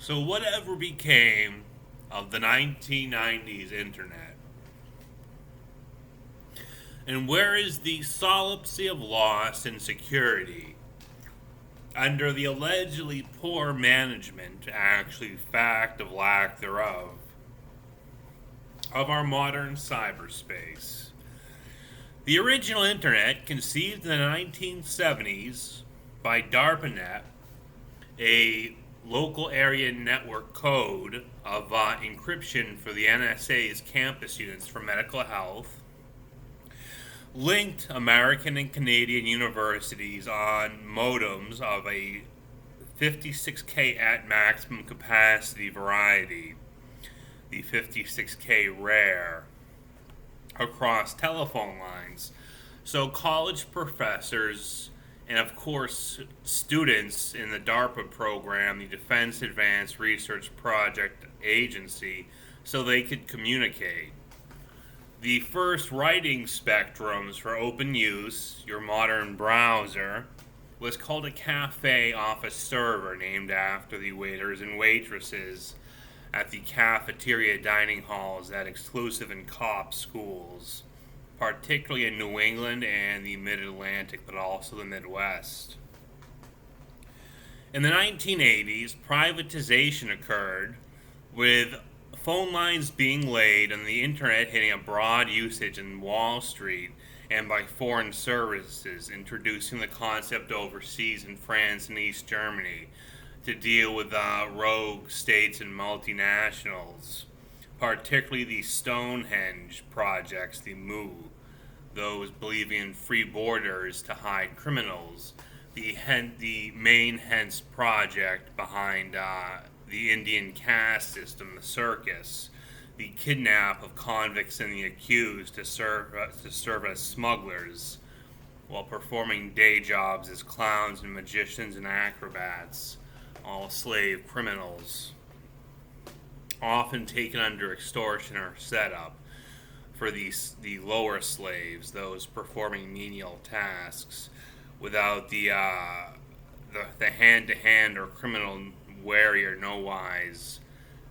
So whatever became of the 1990s internet? And where is the solipsy of loss and security under the allegedly poor management, actually fact of lack thereof, of our modern cyberspace? The original internet, conceived in the 1970s by DARPANET, a local area network code of encryption for the NSA's campus units for medical health, linked American and Canadian universities on modems of a 56K at maximum capacity variety, the 56K rare, across telephone lines. So college professors and of course students in the DARPA program, the Defense Advanced Research Project Agency, so they could communicate. The first writing spectrums for open use, your modern browser, was called a cafe office server, named after the waiters and waitresses at the cafeteria dining halls at exclusive and co-op schools, particularly in New England and the Mid-Atlantic, but also the Midwest. In the 1980s, privatization occurred, with phone lines being laid and the internet hitting a broad usage in Wall Street and by foreign services, introducing the concept overseas in France and East Germany to deal with rogue states and multinationals, particularly the Stonehenge projects, the MOO, those believing in free borders to hide criminals, the main hence project behind the Indian caste system, the circus, the kidnap of convicts and the accused to serve as smugglers while performing day jobs as clowns and magicians and acrobats, all slave criminals, often taken under extortion or setup for the lower slaves, those performing menial tasks, without the hand-to-hand or criminal warrior nowise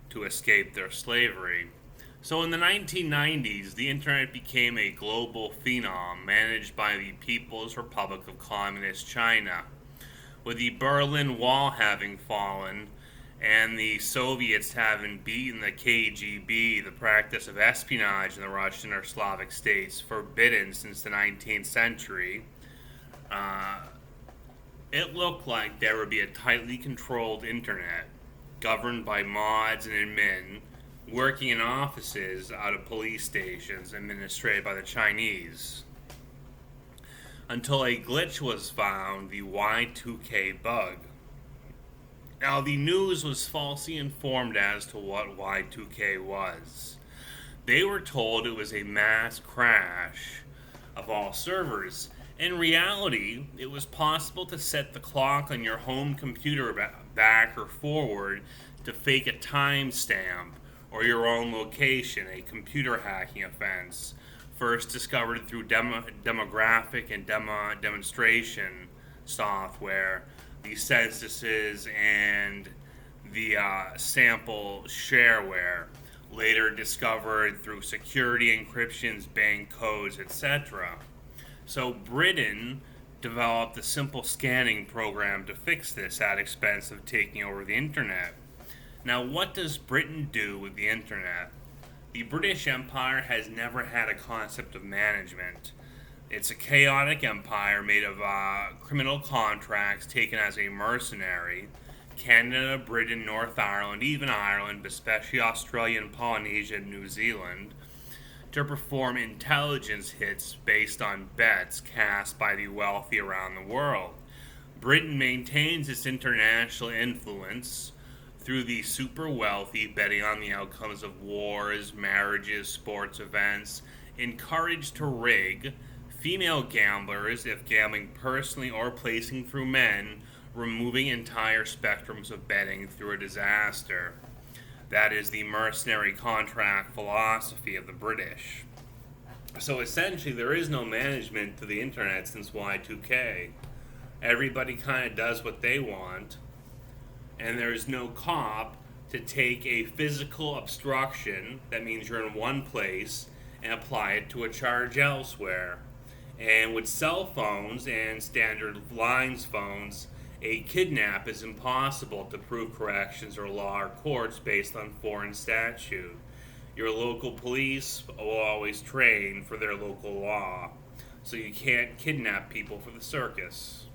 to escape their slavery. So in the 1990s, the internet became a global phenom managed by the People's Republic of Communist China, with the Berlin Wall having fallen and the Soviets having beaten the KGB, the practice of espionage in the Russian or Slavic states, forbidden since the 19th century. It looked like there would be a tightly controlled internet, governed by mods and admin, working in offices out of police stations administered by the Chinese, until a glitch was found, the Y2K bug. Now, the news was falsely informed as to what Y2K was. They were told it was a mass crash of all servers. In reality, it was possible to set the clock on your home computer back or forward to fake a timestamp or your own location, a computer hacking offense, first discovered through demographic and demonstration software, the censuses, and the sample shareware, later discovered through security encryptions, bank codes, etc. So Britain developed a simple scanning program to fix this at expense of taking over the internet. Now, what does Britain do with the internet? The British Empire has never had a concept of management. It's a chaotic empire made of criminal contracts taken as a mercenary. Canada, Britain, North Ireland, even Ireland, but especially Australia and Polynesia and New Zealand, to perform intelligence hits based on bets cast by the wealthy around the world. Britain maintains its international influence through the super wealthy betting on the outcomes of wars, marriages, sports events, encouraged to rig, female gamblers, if gambling personally or placing through men, removing entire spectrums of betting through a disaster. That is the mercenary contract philosophy of the British. So essentially, there is no management to the internet since Y2K. Everybody kind of does what they want, and there's no cop to take a physical obstruction, that means you're in one place, and apply it to a charge elsewhere. And with cell phones and standard lines phones, a kidnap is impossible to prove corrections or law or courts based on foreign statute. Your local police will always train for their local law, so you can't kidnap people for the circus.